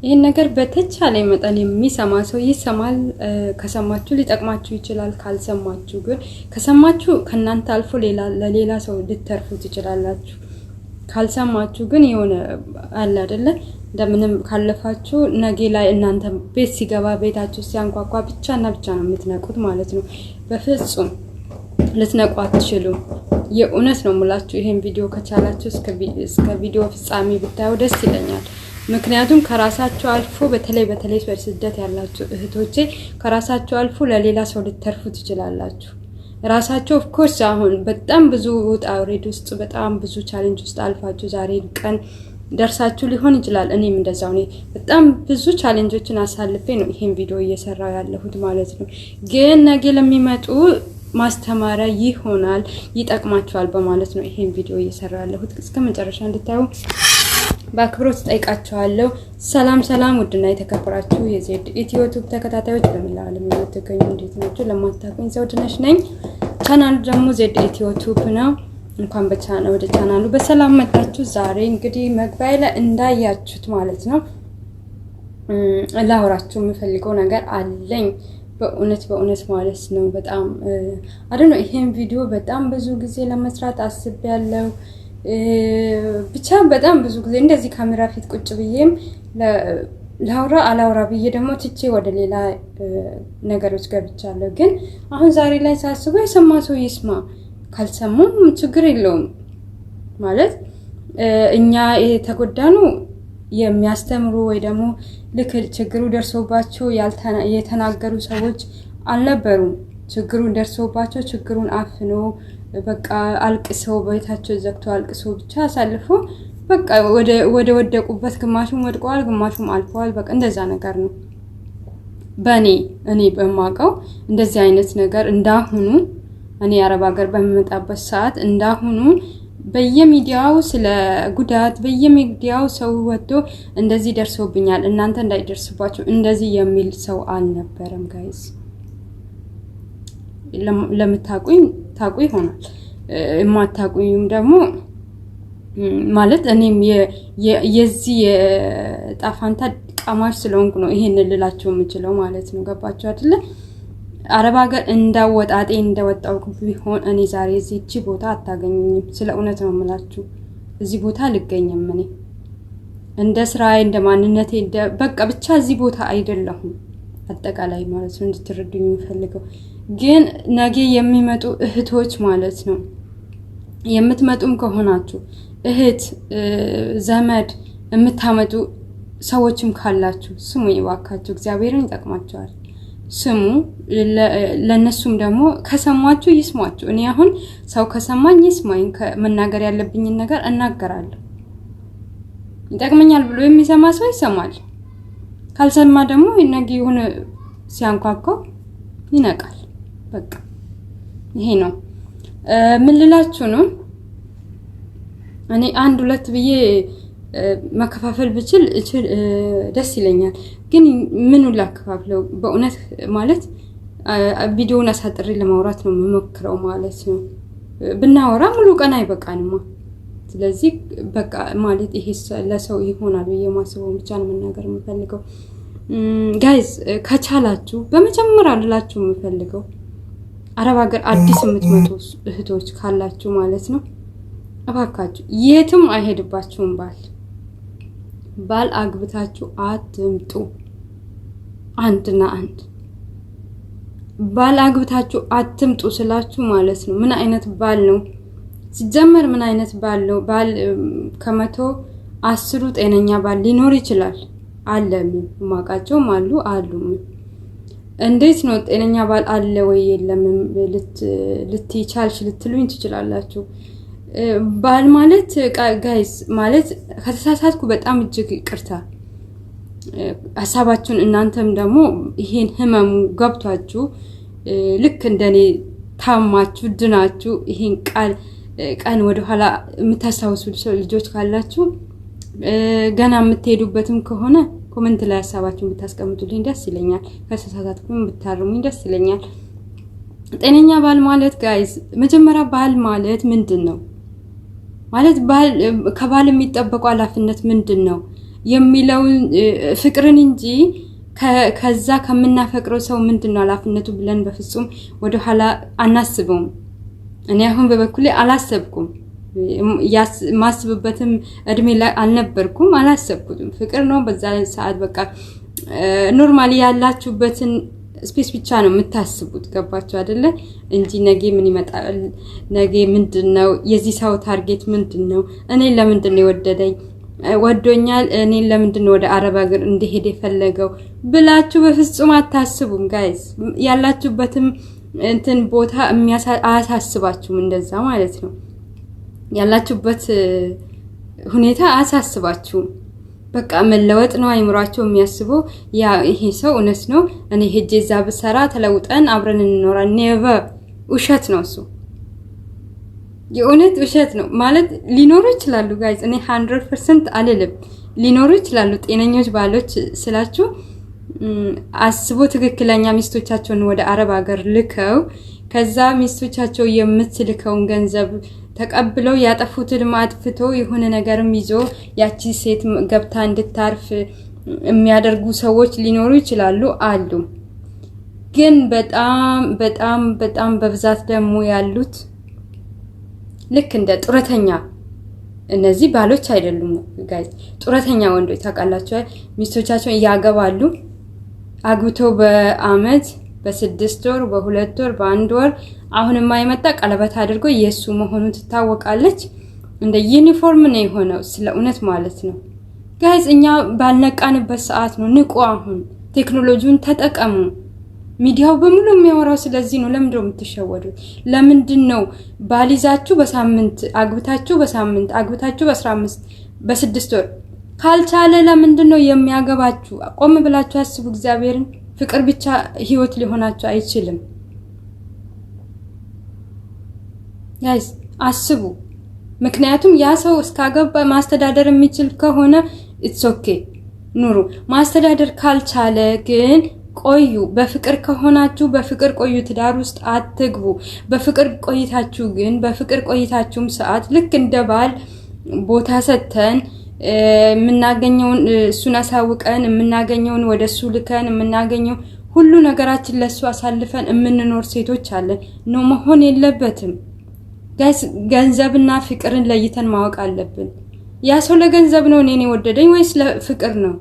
ይሄን ነገር በተቻለ መጠን የሚሰማ ሰው ይሰማል ከሰማችሁ ሊጠቅማችሁ ይችላል ካልሰማችሁ ግን ከሰማችሁ ከናንተ አልፎ ለሌላ ሰው ልትተርፉት ይችላልላችሁ ካልሰማችሁ ግን የሆነ አለ አይደለ እንደምንም ካለፋችሁ ነገ ላይ እናንተ ቤት ሲገባ ቤታችሁ ሲያንኳኳ ብቻና ብቻ ነው የምትነቁት ማለት ነው በፍጹም ልትነቁ አትችሉም የኡነት ነው ሙላችሁ ይሄን ቪዲዮ ከቻላችሁ እስከ ቪዲዮ ፍጻሜ ብታዩ ደስ ይለኛል ምክንያቱም ከራሳችሁ አልፎ በተለይ በስደት ያላችሁ እህቶቼ ከራሳችሁ አልፎ ለሌላ ሰው ልትተርፉት ይችላልላችሁ ራሳችሁ ኦፍ ኮርስ አሁን በጣም ብዙ ውጣ ውረድ ውስጥ በጣም ብዙ ቻሌንጅ ውስጥ አልፋችሁ ዛሬ ቀን ደርሳችሁ ሊሆን ይችላል እኔም እንደዛው ነኝ በጣም ብዙ ቻሌንጆችን አሳልፌ ነው ይሄን ቪዲዮ እየሰራው ያለሁት ማለት ነው ግን ነገ ለሚመጡ ማስተማሪያ ይሆናል ይጠቅማችኋል በማለት ነው ይሄን ቪዲዮ እየሰራው ያለሁት እስከመጨረሻ እንድታዩ በአክብሮት ጠይቃችኋለሁ ሰላም ውድና የተከበራችሁ የዜድ ዩቲዩብ ተከታታዮች በመላው ዓለም የምትገኙ እንዴት ናችሁ ለማታውቁኝ ዘውድነሽ ነኝ ቻናሉ ደግሞ ዜድ ዩቲዩብ ነው እንኳን ወደ ቻናሉ በሰላም መጣችሁ ዛሬ እንግዲህ መግቢያ ላይ እንዳያችሁት ማለት ነው ላወራችሁ የምፈልገው ነገር አለኝ በእውነት ማለት ነው በጣም አደነው ይሄን ቪዲዮ በጣም ብዙ ጊዜ ለመስራት አስቤያለሁ ብቻ በጣም ብዙ ጊዜ እንደዚህ ካሜራ ፊት ቁጭ ብዬም አላውራ ብዬ ደግሞ ትቼ ወደ ሌላ ነገሮች ገብቻለሁ ግን አሁን ዛሬ ላይ ሳስበው የሰማ ሰው ይስማ ካልሰማም ችግር የለውም ማለት እኛ የተጎዳኑ የሚያስተምሩ ወይ ደግሞ ልክ ችግሩ ደርሶባቸው የተናገሩ ሰዎች አልነበሩም ችግሩን ደርሶባቸው ችግሩን አፍኖ በቃ አልቅሰው ቤታቸው ዘግተው አልቅሰው ብቻ አሳልፎ በቃ ወደ ወደቁበት ግማሹም ወድቀዋል ግማሹም አልፈዋል በቃ እንደዛ ነገር ነው እኔ በማቀው እንደዚህ አይነት ነገር እንዳሁኑ እኔ አረብ ሀገር በመጣበት ሰዓት እንዳሁኑ በየሚዲያው ስለ ጉዳት በየሚዲያው ሰው ወጥቶ እንደዚህ ደርሶብኛል እናንተ እንዳይደርስባችሁ እንደዚህ የሚል ሰው አልነበረም ጋይስ ለምታቁኝ ታቁ ይሆናል የማታቁኝም ደግሞ ማለት እኔም የዚህ የጣፋንታ ቃማሽ ስለሆንኩ ነው ይሄን ልላችሁ የምችለው ማለት ነው ገባችሁ አይደል አረብ ሀገር እንዳወጣጤ እንደወጣው ቢሆን እኔ ዛሬ እዚህቺ ቦታ አታገኙኝም ስለ እውነት ነው የምላችሁ እዚህ ቦታ ልገኝም እኔ እንደ ስራዬ እንደ ማንነቴ በቃ ብቻ እዚህ ቦታ አይደለሁም አጠቃላይ ማለት ነው እንድትረዱኝ የምፈልገው ግን ነገ የሚመጡ እህቶች ማለት ነው የምትመጡም ከሆናችሁ እህት ዘመድ የምታመጡ ሰዎችም ካላችሁ ስሙ ይዋካችሁ እግዚአብሔርን ይጠቅማችኋል ስሙ ለነሱም ደግሞ ከሰማችሁ ይስማችሁ እኔ አሁን ሰው ከሰማኝ ይስማኝ መናገር ያለብኝ ነገር እናገራለሁ ይጠቅመኛል ብሎ የሚሰማ ሰው ይሰማል ካልሰማ ደግሞ ነገ ይሁን ሲያንኳኳው ይነቃል በቃ ይሄ ነው ምን ልላችሁ ነው እኔ አንድ ሁለት ብዬ መከፋፈል ብችል ደስ ይለኛል ግን ምን ላከፋፍለው በእውነት ማለት ቪዲዮውን አሳጥሬ ለማውራት ነው የምሞክረው ማለት ነው ብናወራ ሙሉ ቀን አይበቃንማ ስለዚህ በቃ ማለት ይሄ ለሰው ይሆናል ብዬ ማስበው ብቻ ነው መናገር የምፈልገው ጋይስ ከቻላችሁ በመጀመሪያ ልላችሁ የምፈልገው አረብ ሀገር አዲስ የምትመጡ እህቶች ካላችሁ ማለት ነው አባካችሁ የትም አይሄድባችሁም ባል አግብታችሁ አትምጡ አንድና አንድ ባል አግብታችሁ አትምጡ ስላችሁ ማለት ነው ምን አይነት ባል ነው ሲጀመር ምን አይነት ባል ነው ባል ከመቶ 10 ጤነኛ ባል ሊኖር ይችላል አለም ማቃቸውም አሉ እንዴት ነው ጤነኛ ባል አለ ወይ የለም ልትይቻልሽ ልትሉኝ ትችላላችሁ ባል ማለት ጋይስ ማለት ከተሳሳትኩ በጣም እጅግ ይቅርታ ሐሳባችሁን እናንተም ደግሞ ይሄን ህመሙ ገብቷችሁ ልክ እንደኔ ታማችሁ ድናችሁ ይሄን ቀን ወደ ኋላ የምታስታውሱ ልጆች ካላችሁ ገና የምትሄዱበትም ከሆነ ኮሜንት ላይ ሐሳባችሁን ብታስቀምጡልኝ ደስ ይለኛል ከተሳሳትኩም ብታርሙኝ ደስ ይለኛል ጤነኛ ባል ማለት ጋይስ መጀመሪያ ባል ማለት ምንድነው ማለት ከባል የሚጠበቀው ኃላፊነት ምንድነው የሚለው ፍቅርን እንጂ ከዛ ከምናፈቅረው ሰው ምንድነው ኃላፊነቱ ብለን በፍጹም ወደ ኋላ አናስበውም። እኔ አሁን በበኩሌ አላሰብኩም። ማስብበትም እድሜ ላይ አልነበርኩም፣ አላሰብኩትም። ፍቅር ነው በዛ ሰዓት በቃ ኖርማሊ ያላችሁበትን ስፔስ ብቻ ነው የምታስቡት። ገባችሁ አይደለ? እንጂ ነገ ምን ይመጣል፣ ነገ ምንድነው የዚህ ሰው ታርጌት ምንድነው፣ እኔ ለምንድነው የወደደኝ፣ ወዶኛል፣ እኔ ለምንድነው ወደ አረብ ሀገር እንዲሄድ የፈለገው ብላችሁ በፍጹም አታስቡም ጋይስ። ያላችሁበትም እንትን ቦታ አያሳስባችሁም። እንደዛ ማለት ነው። ያላችሁበት ሁኔታ አያሳስባችሁም። በቃ መለወጥ ነው አይምሯቸው የሚያስበው። ያ ይሄ ሰው እውነት ነው፣ እኔ ሄጄ እዛ ብሰራ ተለውጠን አብረን እንኖራለን። ኔቨር ውሸት ነው እሱ። የእውነት ውሸት ነው ማለት ሊኖሩ ይችላሉ ጋይስ። እኔ 100% አልልም፣ ሊኖሩ ይችላሉ ጤነኞች ባሎች ስላችሁ አስቦ ትክክለኛ ሚስቶቻቸውን ወደ አረብ ሀገር ልከው ከዛ ሚስቶቻቸው የምትልከውን ገንዘብ ተቀብለው ያጠፉትን ማጥፍቶ የሆነ ነገርም ይዞ ያቺ ሴት ገብታ እንድታርፍ የሚያደርጉ ሰዎች ሊኖሩ ይችላሉ አሉ። ግን በጣም በጣም በጣም በብዛት ደግሞ ያሉት ልክ እንደ ጡረተኛ፣ እነዚህ ባሎች አይደሉም ጋይስ፣ ጡረተኛ ወንዶች ታውቃላችሁ፣ ሚስቶቻቸውን ያገባሉ። አግብተው በአመት በ6 ወር በ2 ወር በ1 ወር አሁንም የማይመጣ ቀለበት አድርጎ የሱ መሆኑ ትታወቃለች። እንደ ዩኒፎርም ነው የሆነው፣ ስለ እውነት ማለት ነው ጋይስ። እኛ ባልነቃንበት ሰዓት ነው። ንቁ። አሁን ቴክኖሎጂውን ተጠቀሙ። ሚዲያው በሙሉ የሚያወራው ስለዚህ ነው። ለምን ነው የምትሸወዱት? ለምንድን ነው ባሊዛችሁ በሳምንት አግብታችሁ በሳምንት አግብታችሁ በ15 በ6 ወር ካልቻለ ለምንድን ነው የሚያገባችሁ? ቆም ብላችሁ አስቡ እግዚአብሔርን። ፍቅር ብቻ ህይወት ሊሆናችሁ አይችልም ጋይስ፣ አስቡ። ምክንያቱም ያ ሰው እስካገባ ማስተዳደር የሚችል ከሆነ ኢትስ ኦኬ ኑሩ። ማስተዳደር ካልቻለ ግን ቆዩ። በፍቅር ከሆናችሁ በፍቅር ቆዩ። ትዳር ውስጥ አትግቡ። በፍቅር ቆይታችሁ ግን በፍቅር ቆይታችሁም ሰዓት ልክ እንደ ባል ቦታ ሰተን የምናገኘውን እሱን አሳውቀን የምናገኘውን ወደሱ ልከን የምናገኘው ሁሉ ነገራችን ለሱ አሳልፈን የምንኖር ሴቶች አለን። ነው መሆን የለበትም ጋይስ። ገንዘብና ፍቅርን ለይተን ማወቅ አለብን። ያ ሰው ለገንዘብ ነው እኔን የወደደኝ ወይስ ለፍቅር ነው?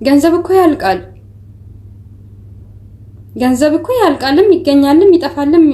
ገንዘብ እኮ ያልቃል። ገንዘብ እኮ ያልቃልም ይገኛልም ይጠፋልም፣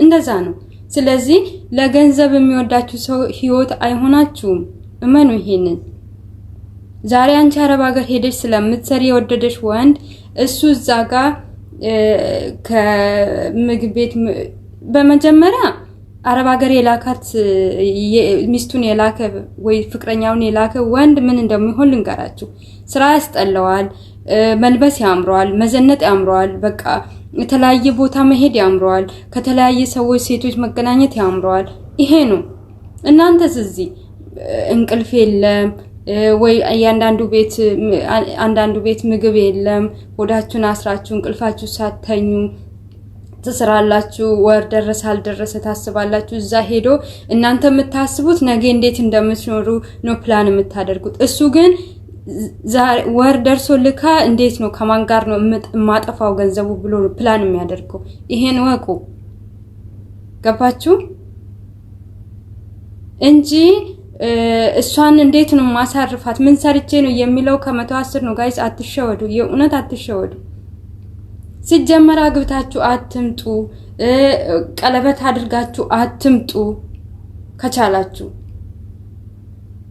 እንደዛ ነው። ስለዚህ ለገንዘብ የሚወዳችሁ ሰው ህይወት አይሆናችሁም። እመኑ ይሄንን። ዛሬ አንቺ አረብ ሀገር ሄደሽ ስለምትሰሪ የወደደሽ ወንድ እሱ እዛ ጋር ከምግብ ቤት በመጀመሪያ አረብ ሀገር የላካት ሚስቱን የላከ ወይ ፍቅረኛውን የላከ ወንድ ምን እንደሚሆን ልንገራችሁ። ስራ ያስጠላዋል፣ መልበስ ያምረዋል፣ መዘነጥ ያምረዋል፣ በቃ የተለያየ ቦታ መሄድ ያምረዋል፣ ከተለያየ ሰዎች ሴቶች መገናኘት ያምረዋል። ይሄ ነው። እናንተስ እዚህ እንቅልፍ የለም ወይ? አንዳንዱ ቤት ምግብ የለም። ሆዳችሁን አስራችሁ እንቅልፋችሁ ሳተኙ ትስራላችሁ። ወር ደረሰ አልደረሰ ታስባላችሁ። እዛ ሄዶ እናንተ የምታስቡት ነገ እንዴት እንደምትኖሩ ነው ፕላን የምታደርጉት። እሱ ግን ወር ደርሶ ልካ እንዴት ነው ከማን ጋር ነው ማጠፋው ገንዘቡ ብሎ ፕላን የሚያደርገው። ይሄን ወቁ። ገባችሁ? እንጂ እሷን እንዴት ነው ማሳርፋት ምን ሰርቼ ነው የሚለው ከ110 ነው ጋይስ። አትሸወዱ፣ የእውነት አትሸወዱ። ሲጀመር አግብታችሁ አትምጡ፣ ቀለበት አድርጋችሁ አትምጡ። ከቻላችሁ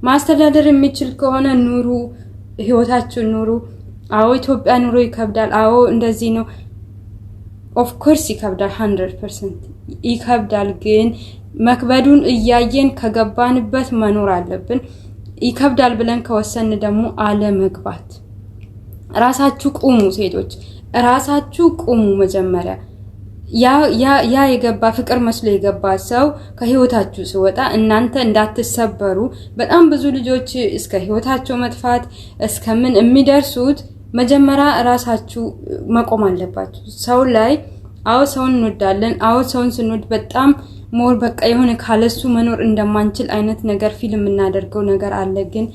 ማስተዳደር የሚችል ከሆነ ኑሩ፣ ህይወታችሁን ኑሩ። አዎ ኢትዮጵያ ኑሮ ይከብዳል። አዎ እንደዚህ ነው። ኦፍ ኮርስ ይከብዳል፣ 100% ይከብዳል። ግን መክበዱን እያየን ከገባንበት መኖር አለብን። ይከብዳል ብለን ከወሰን ደግሞ አለ መግባት። ራሳችሁ ቁሙ ሴቶች፣ ራሳችሁ ቁሙ። መጀመሪያ ያ የገባ ፍቅር መስሎ የገባ ሰው ከህይወታችሁ ሲወጣ እናንተ እንዳትሰበሩ። በጣም ብዙ ልጆች እስከ ህይወታቸው መጥፋት እስከምን የሚደርሱት መጀመሪያ ራሳችሁ መቆም አለባችሁ። ሰው ላይ አዎ ሰውን እንወዳለን። አዎ ሰውን ስንወድ በጣም ሞር በቃ የሆነ ካለሱ መኖር እንደማንችል አይነት ነገር ፊልም እናደርገው ነገር አለ ግን